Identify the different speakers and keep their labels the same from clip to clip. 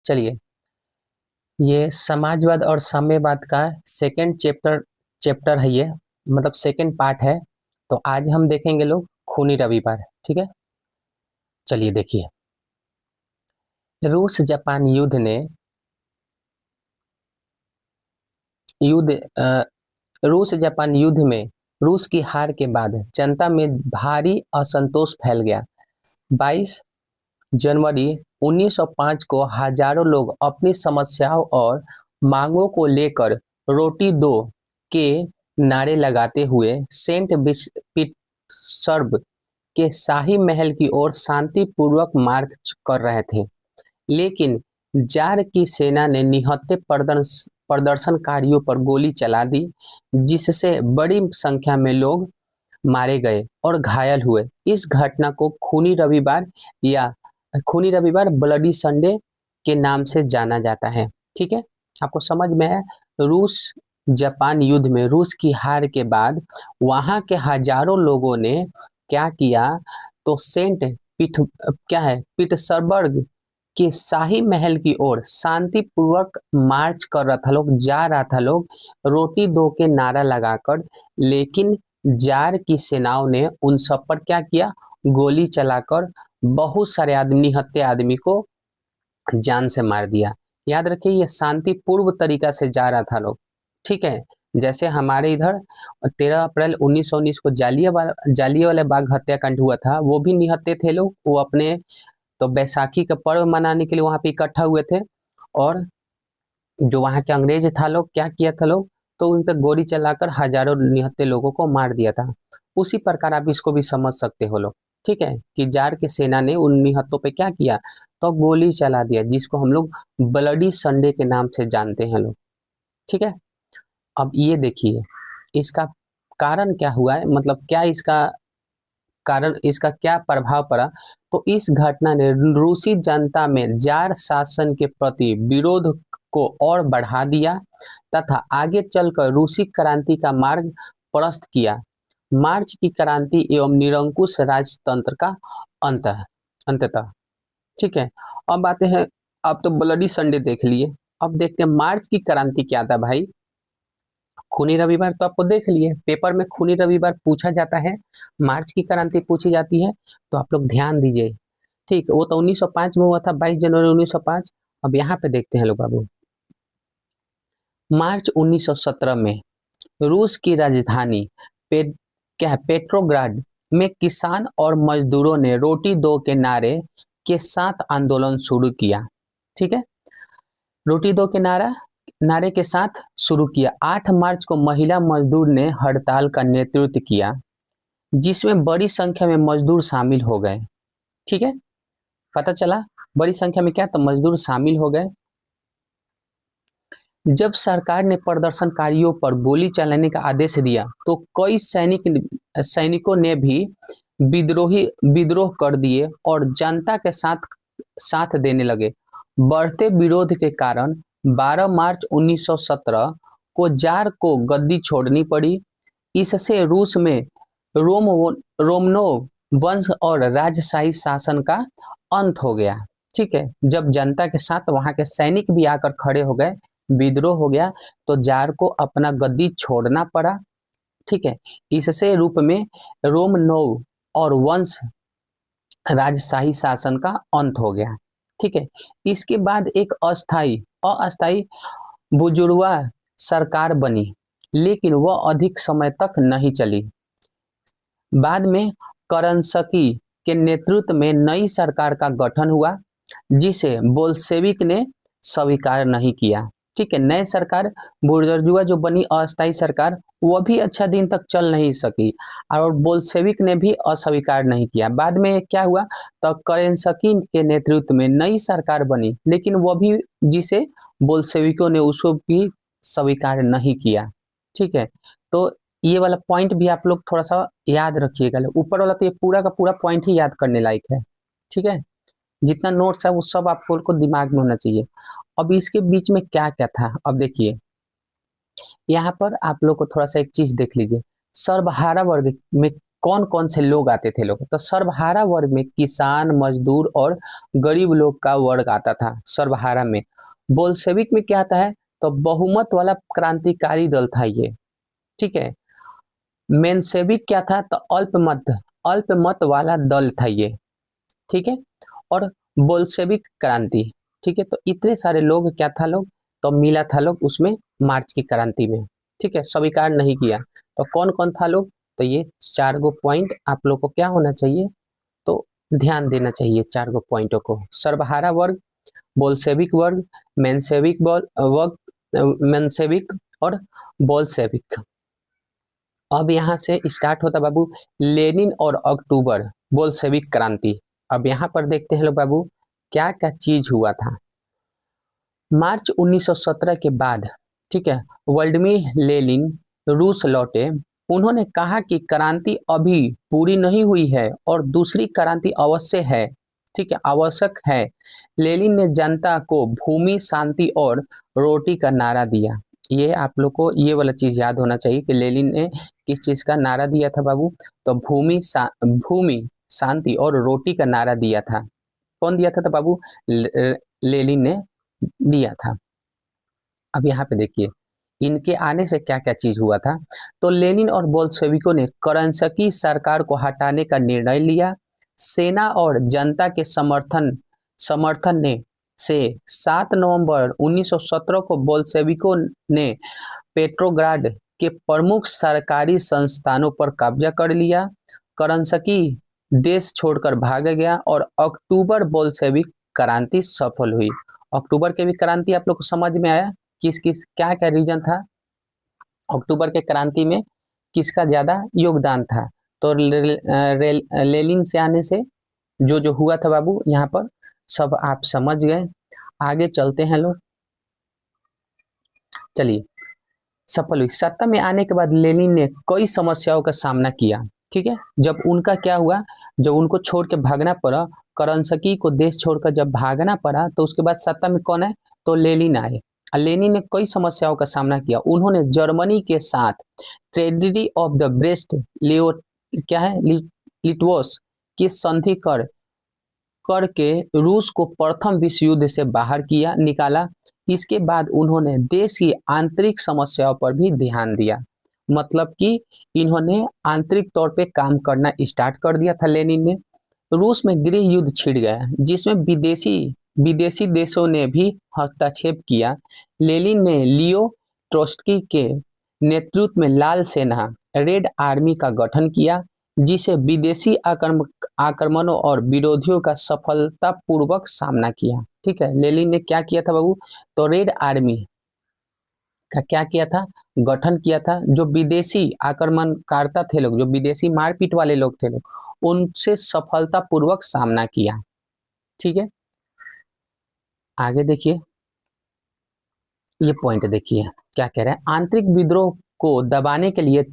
Speaker 1: चलिए, ये समाजवाद और साम्यवाद का सेकंड चैप्टर है ये, मतलब सेकंड पार्ट है। तो आज हम देखेंगे लोग खूनी रविवार। ठीक है, चलिए देखिए। रूस जापान युद्ध अ, रूस जापान युद्ध में रूस की हार के बाद जनता में भारी असंतोष फैल गया। 22 जनवरी 1905 को हजारों लोग अपनी समस्याओं और मांगों को लेकर रोटी दो के नारे लगाते हुए सेंट पीटर्सबर्ग के शाही महल की ओर शांतिपूर्वक मार्च कर रहे थे। लेकिन जार की सेना ने निहत्थे प्रदर्शनकारियों पर गोली चला दी, जिससे बड़ी संख्या में लोग मारे गए और घायल हुए। इस घटना को खूनी रविवार ब्लडी संडे के नाम से जाना जाता है। ठीक है, आपको समझ में है। रूस जापान युद्ध में रूस की हार के बाद वहां के हजारों लोगों ने क्या किया, तो सेंट पीट क्या है पीटर्सबर्ग के शाही महल की ओर शांतिपूर्वक मार्च कर रहा था लोग, जा रहा था लोग, रोटी दो के नारा लगाकर। लेकिन जार की सेनाओं ने उन सब पर क्या किया, गोली चलाकर बहुत सारे आदमी हत्या आदमी को जान से मार दिया। याद रखिए, ये शांतिपूर्व तरीका से जा रहा था लोग। ठीक है, जैसे हमारे इधर 13 अप्रैल 1919 को जालियांवाला बाग हत्याकांड हुआ था, वो भी निहत्थे थे लोग। वो अपने तो बैसाखी का पर्व मनाने के लिए वहां पे इकट्ठा हुए थे, और जो वहां के अंग्रेज था लोग क्या किया था लोग, तो उन पे गोली चलाकर हजारों निहत्थे लोगों को मार दिया था। उसी प्रकार आप इसको भी समझ सकते हो लोग। ठीक है, कि जार के सेना ने उन निहत्थों पे क्या किया, तो गोली चला दिया, जिसको हम लोग ब्लडी संडे के नाम से जानते हैं लोग। ठीक है, अब ये देखिए इसका कारण क्या हुआ है, मतलब क्या इसका कारण, इसका क्या प्रभाव पड़ा। तो इस घटना ने रूसी जनता में जार शासन के प्रति विरोध को और बढ़ा दिया तथा आगे चलकर रूसी क्रांति का मार्ग प्रशस्त किया। मार्च की क्रांति एवं निरंकुश राजतंत्र का अंत अंततः। ठीक है, अब आते हैं, अब तो ब्लडी संडे देख लिए, अब देखते हैं मार्च की क्रांति क्या था भाई। खूनी रविवार तो आपको देख लिए, पेपर में खूनी रविवार पूछा जाता है, मार्च की क्रांति पूछी जाती है, तो आप लोग ध्यान दीजिए। ठीक, वो तो 1905 में हुआ था, 22 जनवरी 1905। अब यहाँ पे देखते हैं लोग बाबू, मार्च 1917 में रूस की राजधानी पे, क्या है पेट्रोग्राड में किसान और मजदूरों ने रोटी दो के नारे के साथ आंदोलन शुरू किया। ठीक है, रोटी दो के नारे के साथ शुरू किया। 8 मार्च को महिला मजदूर ने हड़ताल का नेतृत्व किया, जिसमें बड़ी संख्या में मजदूर शामिल हो गए। ठीक है, पता चला बड़ी संख्या में क्या, तो मजदूर शामिल हो गए। जब सरकार ने प्रदर्शनकारियों पर गोली चलाने का आदेश दिया, तो कई सैनिकों ने भी विद्रोह कर दिए और जनता के साथ साथ देने लगे। बढ़ते विरोध के कारण 12 मार्च 1917 को जार को गद्दी छोड़नी पड़ी। इससे रूस में रोम रोमनोव वंश और राजशाही शासन का अंत हो गया। ठीक है, जब जनता के साथ वहां के सैनिक भी आकर खड़े हो गए, विद्रोह हो गया, तो जार को अपना गद्दी छोड़ना पड़ा। ठीक है, इससे रूप में रोमनोव और वंश राजशाही शासन का अंत हो गया। ठीक है, इसके बाद एक अस्थाई बुजुर्वा सरकार बनी, लेकिन वह अधिक समय तक नहीं चली। बाद में करंसकी के नेतृत्व में नई सरकार का गठन हुआ, जिसे बोल्शेविक ने स्वीकार नहीं किया। ठीक है, नई सरकार बुर्जुआ जो बनी अस्थायी सरकार, वह भी अच्छा दिन तक चल नहीं सकी, और बोल्शेविक ने भी अस्वीकार नहीं किया। बाद में क्या हुआ, तो करेंसकी के नेतृत्व में नई सरकार बनी, लेकिन वह भी, जिसे बोल्शेविकों ने उसको भी स्वीकार नहीं किया। ठीक है, तो ये वाला पॉइंट भी आप लोग थोड़ा सा याद रखिएगा। ऊपर वाला तो ये पूरा का पूरा पॉइंट ही याद करने लायक है। ठीक है, जितना नोट्स है वो सब आपको को दिमाग में होना चाहिए। अब इसके बीच में क्या क्या था, अब देखिए यहाँ पर आप लोग को थोड़ा सा एक चीज देख लीजिए। सर्वहारा वर्ग में कौन कौन से लोग आते थे लोग, तो सर्वहारा वर्ग में किसान, मजदूर और गरीब लोग का वर्ग आता था सर्वहारा में। बोल्शेविक में क्या आता है, तो बहुमत वाला क्रांतिकारी दल था ये, ठीक है। मेंशेविक क्या था, तो अल्पमत वाला दल था ये, ठीक है। और बोल्शेविक क्रांति, ठीक है। तो इतने सारे लोग क्या था लोग, तो मिला था लोग उसमें मार्च की क्रांति में, ठीक है। स्वीकार नहीं किया, तो कौन कौन था लोग, तो ये 4 गो पॉइंट आप लोग को क्या होना चाहिए, तो ध्यान देना चाहिए 4 गो पॉइंटों को। सर्वहारा वर्ग, बोल्शेविक वर्ग, मेंशेविक और बोल्शेविक। अब यहाँ से स्टार्ट होता बाबू लेनिन और अक्टूबर बोल्शेविक क्रांति। अब यहाँ पर देखते हैं लोग बाबू क्या क्या चीज हुआ था। मार्च 1917 के बाद, ठीक है, व्लादिमीर लेनिन रूस लौटे। उन्होंने कहा कि क्रांति अभी पूरी नहीं हुई है और दूसरी क्रांति अवश्य है, ठीक है, आवश्यक है। लेनिन ने जनता को भूमि, शांति और रोटी का नारा दिया। ये आप लोग को ये वाला चीज याद होना चाहिए कि लेनिन ने किस चीज का नारा दिया था बाबू, तो भूमि, शांति और रोटी का नारा दिया था। कौन दिया था तो बाबू, लेनिन ने दिया था। अब यहाँ पे देखिए इनके आने से क्या क्या चीज हुआ था। तो लेनिन और बोल्शेविकों ने करंसकी सरकार को हटाने का निर्णय लिया। सेना और जनता के समर्थन ने से 7 नवंबर 1917 को बोल्शेविकों ने पेट्रोग्राड के प्रमुख सरकारी संस्थानों पर कब्जा कर लिया। करंसकी देश छोड़कर भाग गया और अक्टूबर बोल्शेविक क्रांति सफल हुई। अक्टूबर के भी क्रांति आप लोग को समझ में आया, किस किस क्या क्या रीजन था अक्टूबर के क्रांति में, किसका ज्यादा योगदान था, तो लेनिन से आने से जो जो हुआ था बाबू यहाँ पर सब आप समझ गए। आगे चलते हैं लोग, चलिए। सफल हुई। सत्ता में आने के बाद लेनिन ने कई समस्याओं का सामना किया, ठीक है। जब उनका क्या हुआ, जब उनको छोड़ के भागना पड़ा, करंसकी को देश छोड़कर जब भागना पड़ा, तो उसके बाद सत्ता में कौन है, तो लेनिन आए। लेनिन ने कई समस्याओं का सामना किया। उन्होंने जर्मनी के साथ ट्रेजेडी ऑफ द ब्रेस्ट लियो क्या है लिटवोस की संधि करके रूस को प्रथम विश्व युद्ध से बाहर निकाला। इसके बाद उन्होंने देश की आंतरिक समस्याओं पर भी ध्यान दिया, मतलब कि इन्होंने आंतरिक तौर पे काम करना स्टार्ट कर दिया था लेनिन ने। रूस में गृह युद्ध छिड़ गया जिसमें विदेशी विदेशी देशों ने भी हस्तक्षेप किया। लेनिन ने लियो ट्रोट्स्की के नेतृत्व में लाल सेना रेड आर्मी का गठन किया, जिसे विदेशी आक्रमणों और विरोधियों का सफलतापूर्वक सामना किया, ठीक है। लेनिन ने क्या किया था बाबू, तो रेड आर्मी का क्या किया था, गठन किया था। जो विदेशी आक्रमणकर्ता थे लोग, जो विदेशी मारपीट वाले लोग थे लोग, उनसे सफलतापूर्वक सामना किया, ठीक है। आगे देखिए, ये पॉइंट देखिए क्या कह रहा है। आंतरिक विद्रोह को दबाने के लिए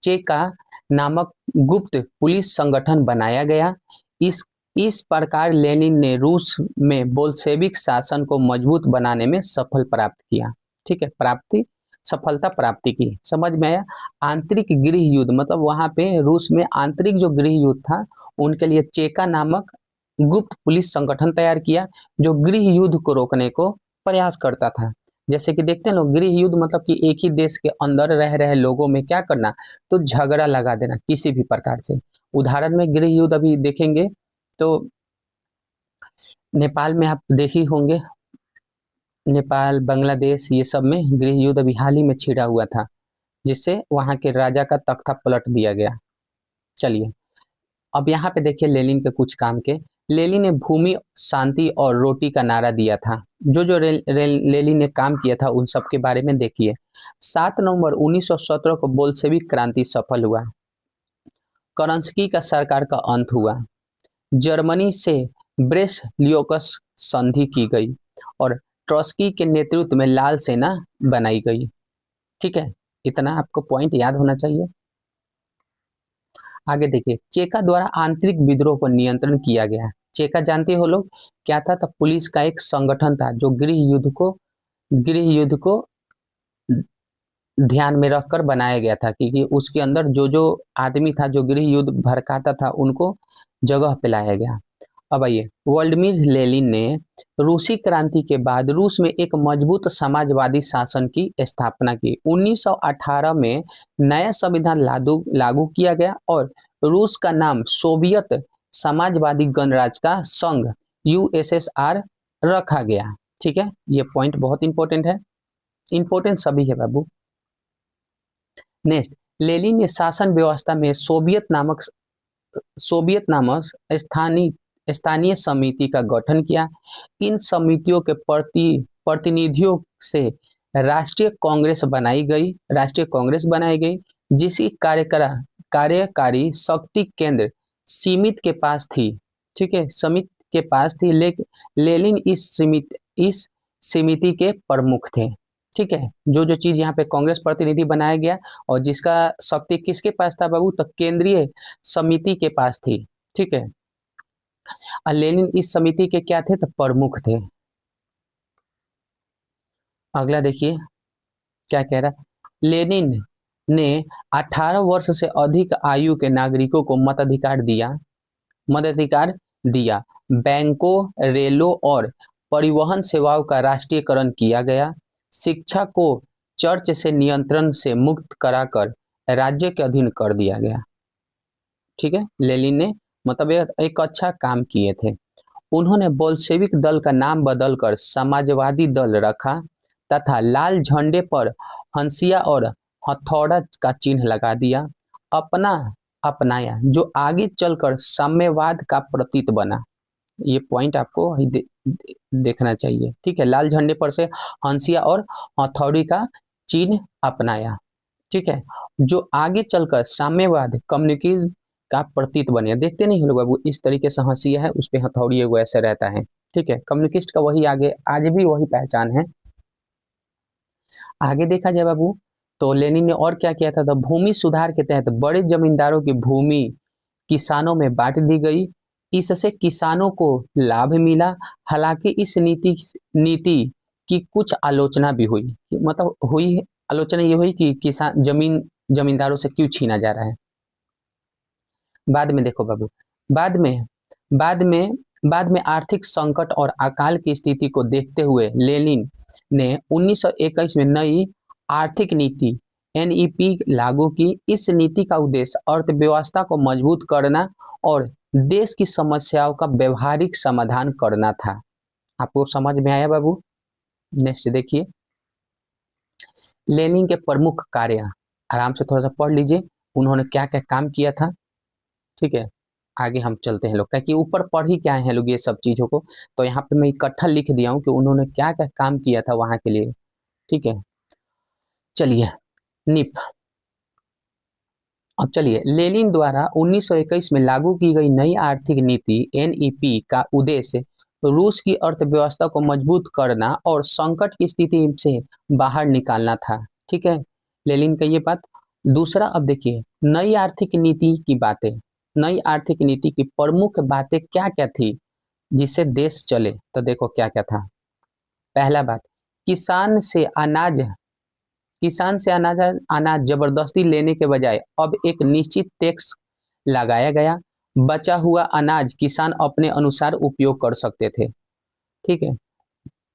Speaker 1: चेका नामक गुप्त पुलिस संगठन बनाया गया। इस प्रकार लेनिन ने रूस में बोल्शेविक शासन को मजबूत बनाने में प्राप्त किया, ठीक है, सफलता प्राप्ति की। समझ में आया। आंतरिक गृह युद्ध मतलब वहां पे रूस में आंतरिक जो गृह युद्ध था, उनके लिए चेका नामक गुप्त पुलिस संगठन तैयार किया, जो गृह युद्ध को रोकने को प्रयास करता था। जैसे कि देखते हैं लोग, गृह युद्ध मतलब कि एक ही देश के अंदर रह रहे लोगों में क्या करना, तो झगड़ा लगा देना किसी भी प्रकार से। उदाहरण में गृह युद्ध अभी देखेंगे तो नेपाल में आप देखे होंगे, नेपाल, बांग्लादेश, ये सब में गृह युद्ध अभी हाल ही में छिड़ा हुआ था, जिससे वहां के राजा का तख्ता पलट दिया गया। चलिए, अब यहाँ पे देखिए लेनिन के कुछ काम के। लेनिन ने भूमि, शांति और रोटी का नारा दिया था। जो जो लेनिन ने काम किया था उन सब के बारे में देखिए। 7 नवंबर 1917 को बोल्शेविक क्रांति सफल हुआ। करंसकी का सरकार का अंत हुआ। जर्मनी से ब्रेस्ट लियोकस संधि की गई और ट्रॉट्स्की के नेतृत्व में लाल सेना बनाई गई, ठीक है। इतना आपको पॉइंट याद होना चाहिए। आगे देखिए, चेका द्वारा आंतरिक विद्रोह को नियंत्रण किया गया। चेका जानते हो लोग क्या था, तो पुलिस का एक संगठन था जो गृह युद्ध को ध्यान में रखकर बनाया गया था, क्योंकि उसके अंदर जो जो आदमी था जो गृह युद्ध भड़काता था उनको जगह पे लाया गया। अब आइए, व्लादिमीर लेनिन ने रूसी क्रांति के बाद रूस में एक मजबूत समाजवादी शासन की स्थापना की। 1918 में नया संविधान लागू लागू किया गया और रूस का नाम सोवियत समाजवादी गणराज्य का संघ यूएसएसआर रखा गया। ठीक है, ये पॉइंट बहुत इंपॉर्टेंट है, इंपॉर्टेंट सभी है बाबू। नेक्स्ट, लेनिन ने शासन व्यवस्था में सोवियत नामक स्थानीय समिति का गठन किया। इन समितियों के प्रतिनिधियों से राष्ट्रीय कांग्रेस बनाई गई जिसकी कार्यकारी शक्ति केंद्र सीमित के पास थी। ठीक है, समिति के पास थी, लेकिन लेनिन इस समिति के प्रमुख थे। ठीक है, जो जो चीज यहाँ पे कांग्रेस प्रतिनिधि बनाया गया और जिसका शक्ति किसके पास था बाबू, तो केंद्रीय समिति के पास थी। ठीक है, और लेनिन इस समिति के क्या थे, तो प्रमुख थे। अगला देखिए क्या कह रहा, लेनिन ने 18 वर्ष से अधिक आयु के नागरिकों को मताधिकार दिया। बैंकों, रेलों और परिवहन सेवाओं का राष्ट्रीयकरण किया गया। शिक्षा को चर्च से नियंत्रण से मुक्त कराकर राज्य के अधीन कर दिया गया। ठीक है, लेनिन ने मतलब एक अच्छा काम किए थे। उन्होंने बोल्शेविक दल का नाम बदलकर समाजवादी दल रखा तथा लाल झंडे पर हंसिया और हथौड़ा का चिन्ह लगा दिया। अपनाया जो आगे चलकर साम्यवाद का प्रतीक बना। ये पॉइंट आपको देखना चाहिए। ठीक है, लाल झंडे पर से हंसिया और हथौड़ी का चिन्ह अपनाया। ठीक है, जो आगे चलकर साम्यवाद कम्युनिज्म का प्रतीक बने। देखते नहीं लोग बाबू, इस तरीके से हंसिया है उस पे हथौड़ी वो ऐसे रहता है। ठीक है, कम्युनिस्ट का वही आगे आज भी वही पहचान है। आगे देखा जाए बाबू तो लेनिन ने और क्या किया था, तो भूमि सुधार के तहत बड़े जमींदारों की भूमि किसानों में बांट दी गई। इससे किसानों को लाभ मिला। हालांकि इस नीति की कुछ आलोचना भी हुई, मतलब हुई आलोचना ये हुई कि किसान जमींदारों से क्यों छीना जा रहा है। बाद में देखो बाबू, बाद में आर्थिक संकट और अकाल की स्थिति को देखते हुए लेनिन ने 1921 में नई आर्थिक नीति एनईपी लागू की। इस नीति का उद्देश्य अर्थव्यवस्था को मजबूत करना और देश की समस्याओं का व्यवहारिक समाधान करना था। आपको समझ में आया बाबू? नेक्स्ट देखिए, लेनिन के प्रमुख कार्य आराम से थोड़ा सा पढ़ लीजिए, उन्होंने क्या क्या काम किया था। ठीक है, आगे हम चलते हैं लोग, क्योंकि ऊपर पढ़ ही क्या है लोग ये सब चीजों को, तो यहाँ पे मैं इकट्ठा लिख दिया हूँ कि उन्होंने क्या क्या काम किया था वहां के लिए। ठीक है, चलिए निप। अब चलिए, लेनिन द्वारा 1921 में लागू की गई नई आर्थिक नीति एनईपी का उद्देश्य रूस की अर्थव्यवस्था को मजबूत करना और संकट की स्थिति से बाहर निकालना था। ठीक है, लेनिन का ये बात। दूसरा, अब देखिए नई आर्थिक नीति की बातें, नई आर्थिक नीति की प्रमुख बातें क्या क्या थी जिससे देश चले, तो देखो क्या क्या था। पहला बात, किसान से अनाज जबरदस्ती लेने के बजाय अब एक निश्चित टैक्स लगाया गया। बचा हुआ अनाज किसान अपने अनुसार उपयोग कर सकते थे। ठीक है,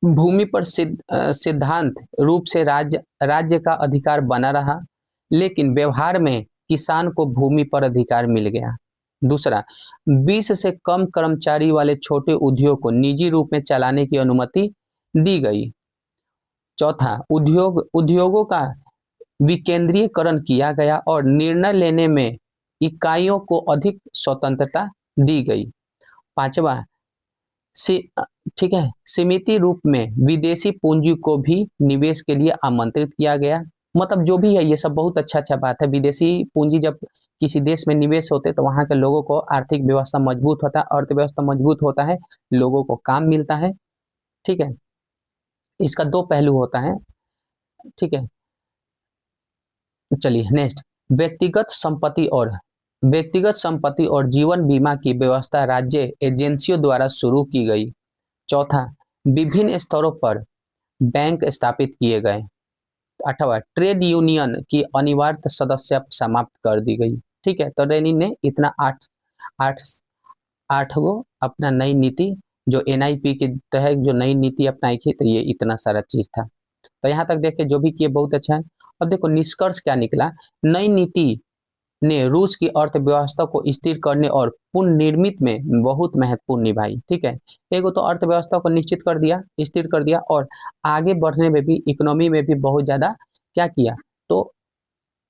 Speaker 1: भूमि पर सिद्धांत रूप से राज्य का अधिकार बना रहा, लेकिन व्यवहार में किसान को भूमि पर अधिकार मिल गया। दूसरा, 20 से कम कर्मचारी वाले छोटे उद्योग को निजी रूप में चलाने की अनुमति दी गई। चौथा, उद्योगों का विकेंद्रीकरण किया गया और निर्णय लेने में इकाइयों को अधिक स्वतंत्रता दी गई। पांचवा, ठीक है, सीमित रूप में विदेशी पूंजी को भी निवेश के लिए आमंत्रित किया गया। मतलब जो भी है ये सब बहुत अच्छा बात है। विदेशी पूंजी जब किसी देश में निवेश होते तो वहां के लोगों को आर्थिक व्यवस्था मजबूत होता है, अर्थव्यवस्था मजबूत होता है, लोगों को काम मिलता है। ठीक है, इसका दो पहलू होता है। ठीक है, चलिए नेक्स्ट, व्यक्तिगत संपत्ति और जीवन बीमा की व्यवस्था राज्य एजेंसियों द्वारा शुरू की गई। चौथा, विभिन्न स्तरों पर बैंक स्थापित किए गए। 8वां, ट्रेड यूनियन की अनिवार्य सदस्यता समाप्त कर दी गई। ठीक है, तो लेनिन ने इतना आठ आठ आठ गो अपना नई नीति, जो एनआईपी के तहत जो नई नीति अपनाई थी, तो ये इतना सारा चीज था। तो यहाँ तक देखे जो भी किए बहुत अच्छा है। अब देखो निष्कर्ष क्या निकला। नई नीति ने रूस की अर्थव्यवस्था को स्थिर करने और पुनर्निर्मित में बहुत महत्वपूर्ण निभाई। ठीक है, एक तो अर्थव्यवस्था को निश्चित कर दिया, स्थिर कर दिया, और आगे बढ़ने में भी, इकोनॉमी में भी बहुत ज्यादा क्या किया, तो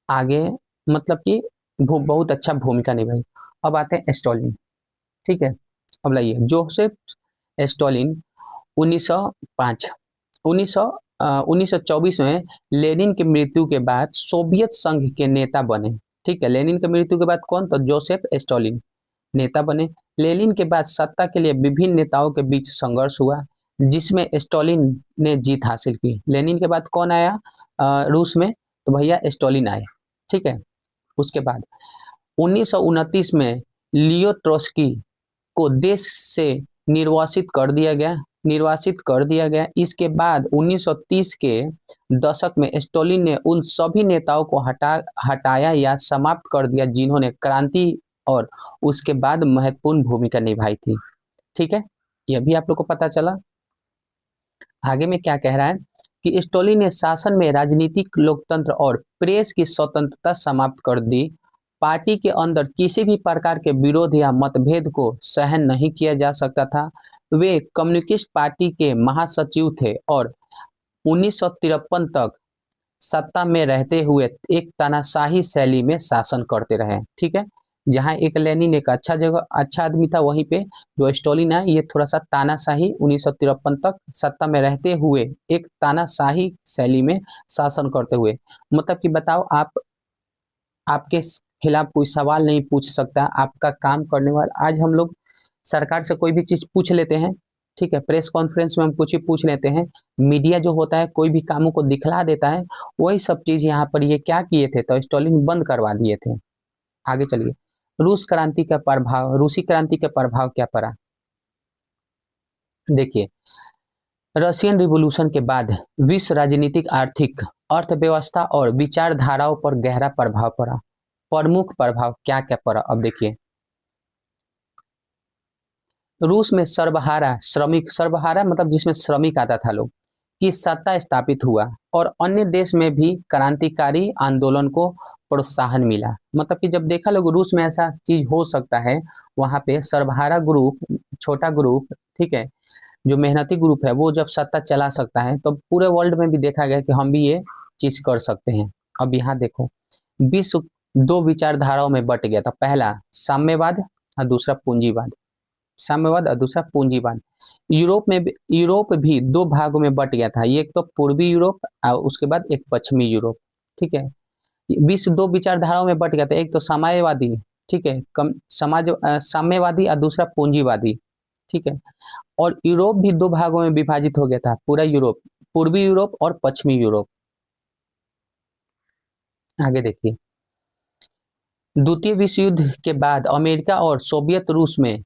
Speaker 1: आगे मतलब कि बहुत अच्छा भूमिका निभाई। अब आते हैं स्टॉलिन। ठीक है, अब लाइए जोसेफ स्टॉलिन 1905 1900 1924 में लेनिन की मृत्यु के बाद सोवियत संघ के नेता बने। ठीक है, लेनिन की मृत्यु के बाद कौन, तो जोसेफ स्टॉलिन नेता बने। लेनिन के बाद सत्ता के लिए विभिन्न नेताओं के बीच संघर्ष हुआ, जिसमें स्टॉलिन ने जीत हासिल की। लेनिन के बाद कौन आया रूस में, तो भैया स्टॉलिन आए। ठीक है, उसके बाद 1929 में लियो ट्रोस्की को देश से निर्वासित कर दिया गया। इसके बाद 1930 के दशक में स्टॉलिन ने उन सभी नेताओं को हटाया या समाप्त कर दिया जिन्होंने क्रांति और उसके बाद महत्वपूर्ण भूमिका निभाई थी। ठीक है, यह भी आप लोग को पता चला। आगे में क्या कह रहा है कि स्टॉलिन ने शासन में राजनीतिक लोकतंत्र और प्रेस की स्वतंत्रता समाप्त कर दी। पार्टी के अंदर किसी भी प्रकार के विरोध या मतभेद को सहन नहीं किया जा सकता था। वे कम्युनिस्ट पार्टी के महासचिव थे और 1953 तक सत्ता में रहते हुए एक तानाशाही शैली में शासन करते रहे। ठीक है, जहां एक लेनिन एक अच्छा जगह अच्छा आदमी था, वहीं पे जो स्टॉलिन है ये थोड़ा सा तानाशाही 1953 तक सत्ता में रहते हुए एक तानाशाही शैली में शासन करते हुए। मतलब कि बताओ, आपके खिलाफ कोई सवाल नहीं पूछ सकता, आपका काम करने वाला। आज हम लोग सरकार से कोई भी चीज पूछ लेते हैं। ठीक है, प्रेस कॉन्फ्रेंस में हम कुछ ही पूछ लेते हैं, मीडिया जो होता है कोई भी कामों को दिखला देता है। वही सब चीज यहाँ पर ये क्या किए थे, तो स्टॉलिन बंद करवा दिए थे। आगे चलिए, रूसी क्रांति का प्रभाव क्या पड़ा। देखिए, रशियन रिवॉल्यूशन के बाद विश्व राजनीतिक, आर्थिक, अर्थव्यवस्था और विचारधाराओं पर गहरा प्रभाव पड़ा। प्रमुख प्रभाव क्या क्या पड़ा, अब देखिए। रूस में सर्वहारा मतलब जिसमें श्रमिक आता था लोग, की सत्ता स्थापित हुआ और अन्य देश में भी क्रांतिकारी आंदोलन को प्रोत्साहन मिला। मतलब कि जब देखा लोग रूस में ऐसा चीज हो सकता है, वहां पे सर्वहारा ग्रुप, छोटा ग्रुप, ठीक है, जो मेहनती ग्रुप है, वो जब सत्ता चला सकता है, तो पूरे वर्ल्ड में भी देखा गया कि हम भी ये चीज कर सकते हैं। अब यहाँ देखो, विश्व दो विचारधाराओं में बट गया था। पहला साम्यवाद और दूसरा पूंजीवाद। साम्यवाद और दूसरा पूंजीवाद। यूरोप भी दो भागों में बट गया था, एक तो पूर्वी यूरोप और उसके बाद एक पश्चिमी यूरोप। ठीक है, विश्व दो विचारधाराओं में बट गया था, एक तो साम्यवादी, ठीक है, साम्यवादी और दूसरा पूंजीवादी। ठीक है, और यूरोप भी दो भागों में विभाजित हो गया था, पूरा यूरोप, पूर्वी यूरोप और पश्चिमी यूरोप। आगे देखिए, द्वितीय विश्व युद्ध के बाद अमेरिका और सोवियत रूस में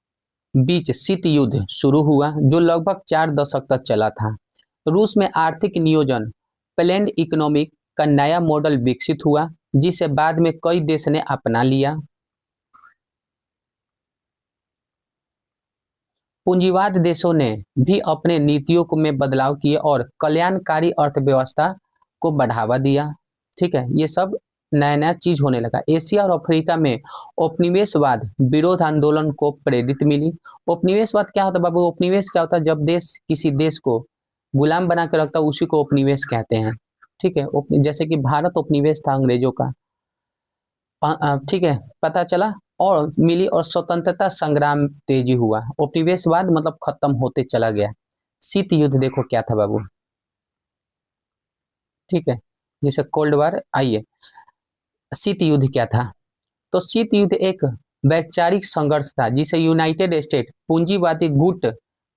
Speaker 1: बीच शीत युद्ध शुरू हुआ, जो लगभग 4 दशक तक चला था। रूस में आर्थिक नियोजन, प्लेन्ड इकोनॉमिक का नया मॉडल विकसित हुआ, जिसे बाद में कई देश ने अपना लिया। पूंजीवाद देशों ने भी अपने नीतियों में बदलाव किए और कल्याणकारी अर्थव्यवस्था को बढ़ावा दिया। ठीक है, ये सब नया नया चीज होने लगा। एशिया और अफ्रीका में उपनिवेशवाद विरोध आंदोलन को प्रेरित मिली। उपनिवेशवाद क्या होता है बाबू, उपनिवेश क्या होता है, जब देश किसी देश को गुलाम बना के रखता है, उसी को उपनिवेश कहते हैं। ठीक है, जैसे कि भारत उपनिवेश था अंग्रेजों का। ठीक है, पता चला, और मिली, और स्वतंत्रता संग्राम तेजी हुआ। उपनिवेशवाद मतलब खत्म होते चला गया। शीत युद्ध देखो क्या था बाबू। ठीक है, जैसे कोल्ड वार, आइए शीत युद्ध क्या था। तो शीत युद्ध एक वैचारिक संघर्ष था जिसे यूनाइटेड स्टेट पूंजीवादी गुट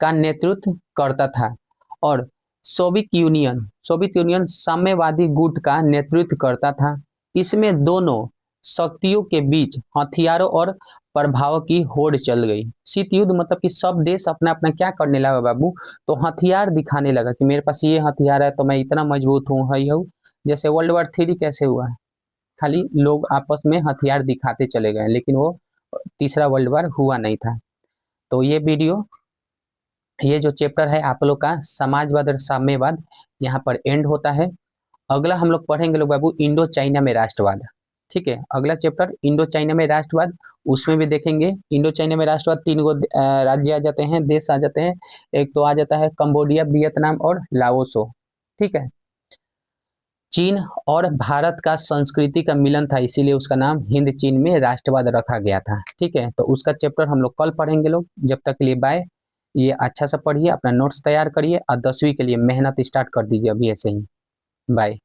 Speaker 1: का नेतृत्व करता था और सोवियत यूनियन साम्यवादी गुट का नेतृत्व करता था। इसमें दोनों शक्तियों के बीच हथियारों और प्रभाव की होड़ चल गई। शीत युद्ध मतलब कि सब देश अपना अपना क्या करने लगा बाबू, तो हथियार दिखाने लगा कि मेरे पास ये हथियार है तो मैं इतना मजबूत हूँ, है हूँ। जैसे वर्ल्ड वॉर 3 कैसे हुआ है, खाली लोग आपस में हथियार दिखाते चले गए, लेकिन वो तीसरा वर्ल्ड वॉर हुआ नहीं था। तो ये वीडियो, ये जो चैप्टर है आप लोग का समाजवाद और साम्यवाद, यहाँ पर एंड होता है। अगला हम लोग पढ़ेंगे लोग बाबू इंडो चाइना में राष्ट्रवाद। ठीक है, अगला चैप्टर इंडो चाइना में राष्ट्रवाद, उसमें भी देखेंगे इंडो चाइना में राष्ट्रवाद 3 राज्य आ जाते हैं, देश आ जाते हैं। एक तो आ जाता है कंबोडिया, वियतनाम और लाओसो। ठीक है, चीन और भारत का संस्कृति का मिलन था, इसीलिए उसका नाम हिंद चीन में राष्ट्रवाद रखा गया था। ठीक है, तो उसका चैप्टर हम लोग कल पढ़ेंगे लोग। जब तक के लिए बाय। ये अच्छा सा पढ़िए, अपना नोट्स तैयार करिए और 10वीं के लिए मेहनत स्टार्ट कर दीजिए अभी ऐसे ही। बाय।